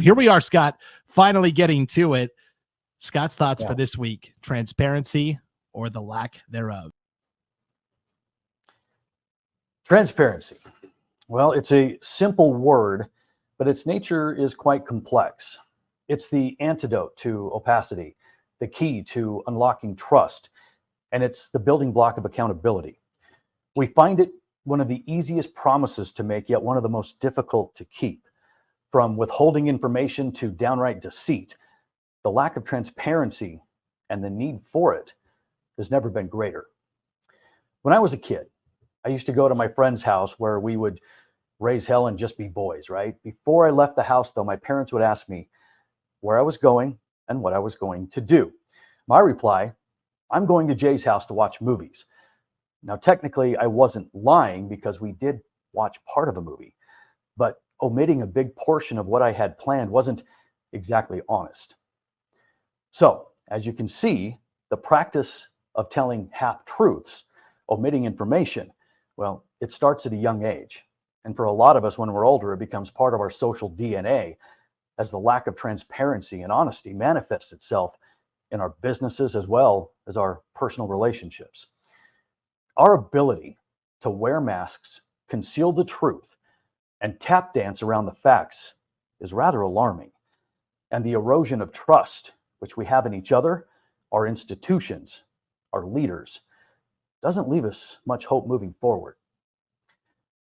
Here we are, Scott, finally getting to it. Scott's thoughts for this week: transparency or the lack thereof. Transparency. Well, it's a simple word, but its nature is quite complex. It's the antidote to opacity, the key to unlocking trust, and it's the building block of accountability. We find it one of the easiest promises to make, yet one of the most difficult to keep. From withholding information to downright deceit, the lack of transparency and the need for it has never been greater. When I was a kid, I used to go to my friend's house where we would raise hell and just be boys, right? Before I left the house, though, my parents would ask me where I was going and what I was going to do. My reply, I'm going to Jay's house to watch movies. Now, technically, I wasn't lying because we did watch part of a movie, but omitting a big portion of what I had planned wasn't exactly honest. So, as you can see, the practice of telling half-truths, omitting information, well, it starts at a young age. And for a lot of us, when we're older, it becomes part of our social DNA as the lack of transparency and honesty manifests itself in our businesses as well as our personal relationships. Our ability to wear masks, conceal the truth, and tap dance around the facts is rather alarming. And the erosion of trust, which we have in each other, our institutions, our leaders, doesn't leave us much hope moving forward.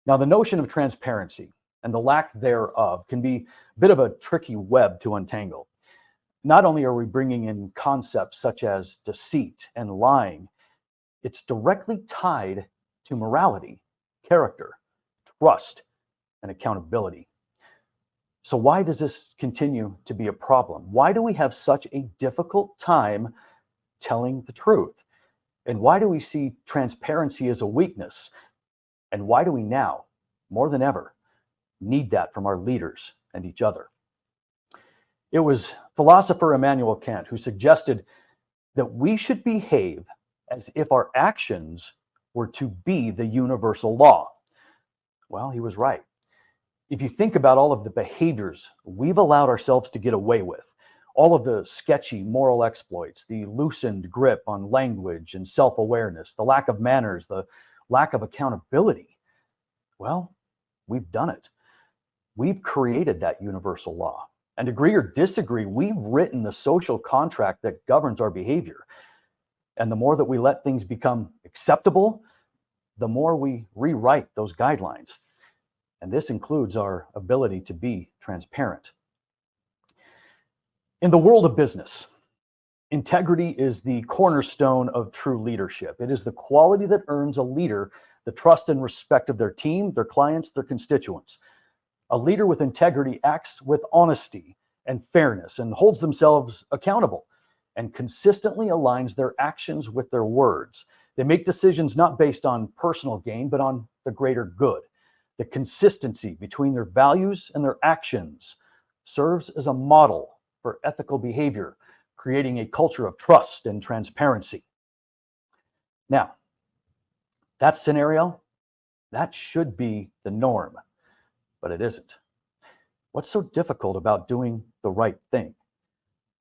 Now, the notion of transparency and the lack thereof can be a bit of a tricky web to untangle. Not only are we bringing in concepts such as deceit and lying, it's directly tied to morality, character, trust, and accountability. So why does this continue to be a problem? Why do we have such a difficult time telling the truth? And why do we see transparency as a weakness? And why do we now, more than ever, need that from our leaders and each other? It was philosopher Immanuel Kant who suggested that we should behave as if our actions were to be the universal law. Well, he was right. If you think about all of the behaviors we've allowed ourselves to get away with, all of the sketchy moral exploits, the loosened grip on language and self-awareness, the lack of manners, the lack of accountability, well, we've done it. We've created that universal law. And agree or disagree, we've written the social contract that governs our behavior. And the more that we let things become acceptable, the more we rewrite those guidelines. And this includes our ability to be transparent. In the world of business, integrity is the cornerstone of true leadership. It is the quality that earns a leader the trust and respect of their team, their clients, their constituents. A leader with integrity acts with honesty and fairness and holds themselves accountable and consistently aligns their actions with their words. They make decisions not based on personal gain, but on the greater good. The consistency between their values and their actions serves as a model for ethical behavior, creating a culture of trust and transparency. Now, that scenario, that should be the norm, but it isn't. What's so difficult about doing the right thing?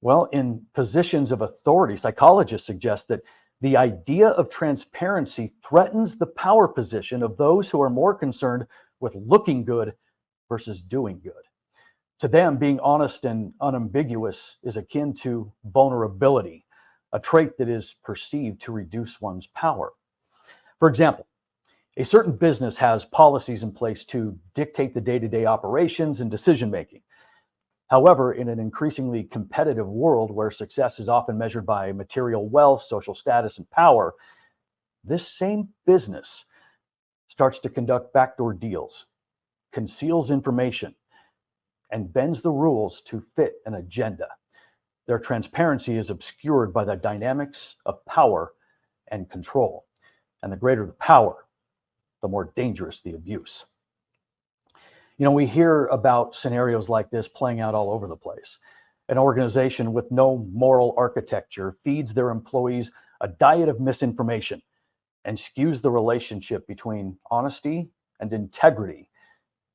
Well, in positions of authority, psychologists suggest that the idea of transparency threatens the power position of those who are more concerned with looking good versus doing good. To them, being honest and unambiguous is akin to vulnerability, a trait that is perceived to reduce one's power. For example, a certain business has policies in place to dictate the day-to-day operations and decision-making. However, in an increasingly competitive world where success is often measured by material wealth, social status, and power, this same business starts to conduct backdoor deals, conceals information, and bends the rules to fit an agenda. Their transparency is obscured by the dynamics of power and control. And the greater the power, the more dangerous the abuse. You know, we hear about scenarios like this playing out all over the place. An organization with no moral architecture feeds their employees a diet of misinformation and skews the relationship between honesty and integrity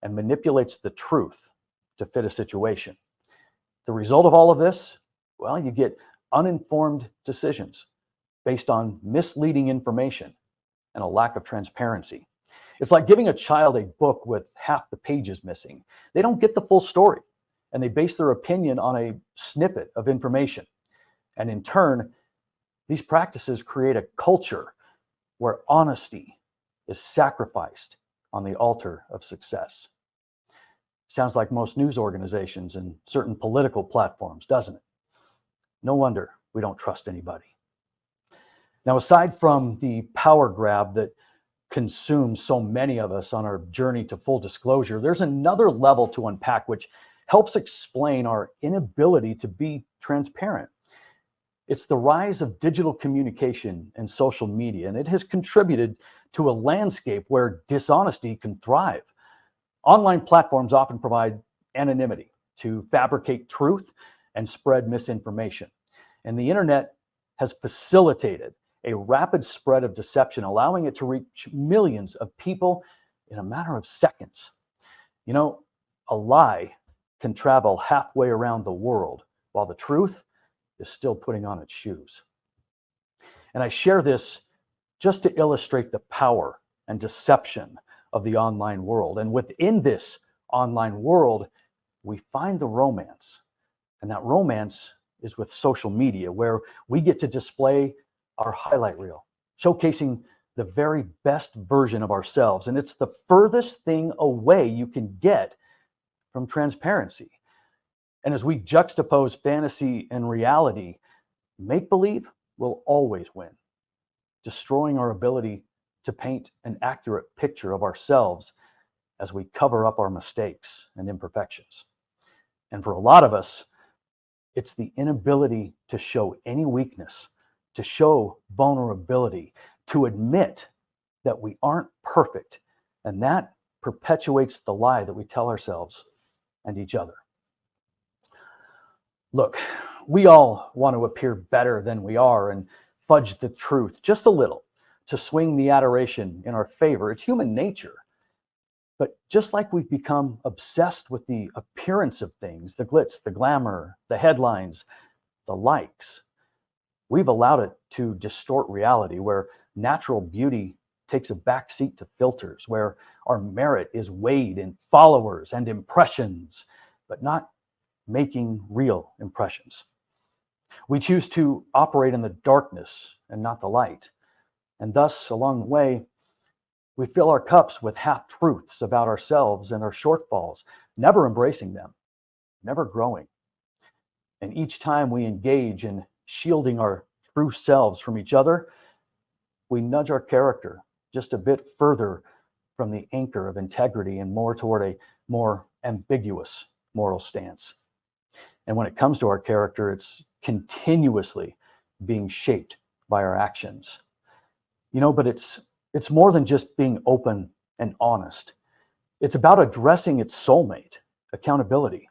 and manipulates the truth to fit a situation. The result of all of this, well, you get uninformed decisions based on misleading information and a lack of transparency. It's like giving a child a book with half the pages missing. They don't get the full story, and they base their opinion on a snippet of information. And in turn, these practices create a culture where honesty is sacrificed on the altar of success. Sounds like most news organizations and certain political platforms, doesn't it? No wonder we don't trust anybody. Now, aside from the power grab that consumes so many of us on our journey to full disclosure, there's another level to unpack which helps explain our inability to be transparent. It's the rise of digital communication and social media, and it has contributed to a landscape where dishonesty can thrive. Online platforms often provide anonymity to fabricate truth and spread misinformation. And the internet has facilitated a rapid spread of deception, allowing it to reach millions of people in a matter of seconds. You know, a lie can travel halfway around the world while the truth is still putting on its shoes. And I share this just to illustrate the power and deception of the online world. And within this online world, we find the romance. And that romance is with social media, where we get to display our highlight reel, showcasing the very best version of ourselves. And it's the furthest thing away you can get from transparency. And as we juxtapose fantasy and reality, make-believe will always win, destroying our ability to paint an accurate picture of ourselves as we cover up our mistakes and imperfections. And for a lot of us, it's the inability to show any weakness, to show vulnerability, to admit that we aren't perfect. And that perpetuates the lie that we tell ourselves and each other. Look, we all want to appear better than we are and fudge the truth just a little to swing the adoration in our favor. It's human nature. But just like we've become obsessed with the appearance of things, the glitz, the glamour, the headlines, the likes, we've allowed it to distort reality, where natural beauty takes a backseat to filters, where our merit is weighed in followers and impressions, but not making real impressions. We choose to operate in the darkness and not the light. And thus, along the way, we fill our cups with half-truths about ourselves and our shortfalls, never embracing them, never growing. And each time we engage in shielding our true selves from each other, we nudge our character just a bit further from the anchor of integrity and more toward a more ambiguous moral stance. And when it comes to our character, it's continuously being shaped by our actions. But it's more than just being open and honest. It's about addressing its soulmate, accountability.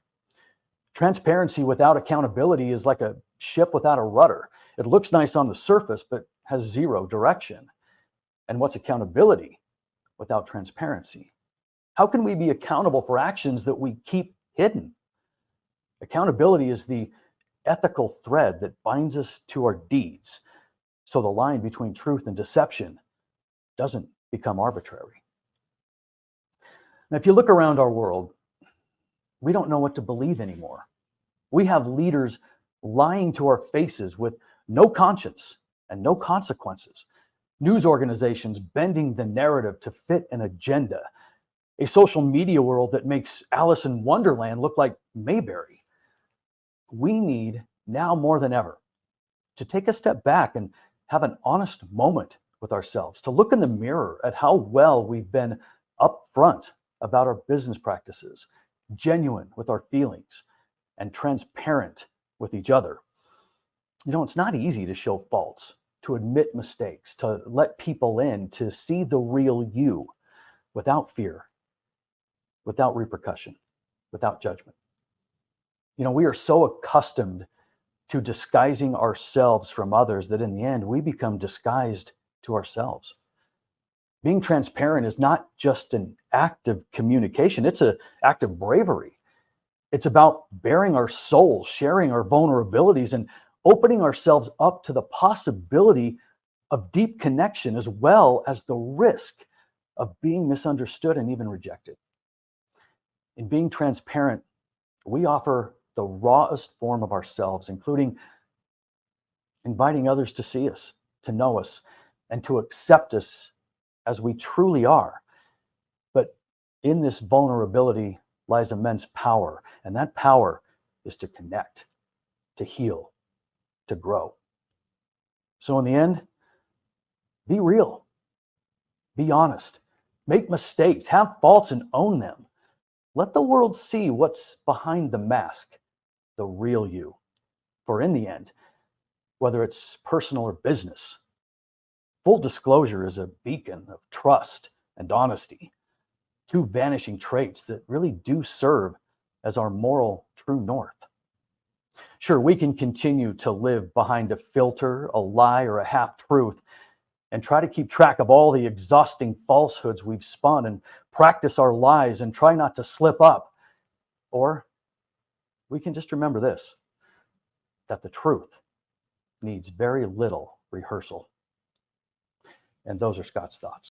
Transparency without accountability is like a ship without a rudder. It looks nice on the surface, but has zero direction. And what's accountability without transparency? How can we be accountable for actions that we keep hidden? Accountability is the ethical thread that binds us to our deeds, so the line between truth and deception doesn't become arbitrary. Now, if you look around our world, we don't know what to believe anymore. We have leaders lying to our faces with no conscience and no consequences. News organizations bending the narrative to fit an agenda. A social media world that makes Alice in Wonderland look like Mayberry. We need, now more than ever, to take a step back and have an honest moment with ourselves, to look in the mirror at how well we've been upfront about our business practices, genuine with our feelings, and transparent with each other. It's not easy to show faults, to admit mistakes, to let people in, to see the real you without fear, without repercussion, without judgment. We are so accustomed to disguising ourselves from others that in the end, we become disguised to ourselves. Being transparent is not just an act of communication, it's an act of bravery. It's about bearing our souls, sharing our vulnerabilities, and opening ourselves up to the possibility of deep connection as well as the risk of being misunderstood and even rejected. In being transparent, we offer the rawest form of ourselves, including inviting others to see us, to know us, and to accept us as we truly are. But in this vulnerability lies immense power, and that power is to connect, to heal, to grow. So in the end, be real, be honest, make mistakes, have faults, and own them. Let the world see what's behind the mask, the real you. For in the end, whether it's personal or business, full disclosure is a beacon of trust and honesty, two vanishing traits that really do serve as our moral true north. Sure, we can continue to live behind a filter, a lie, or a half-truth, and try to keep track of all the exhausting falsehoods we've spun and practice our lies and try not to slip up. Or we can just remember this, that the truth needs very little rehearsal. And those are Scott's thoughts.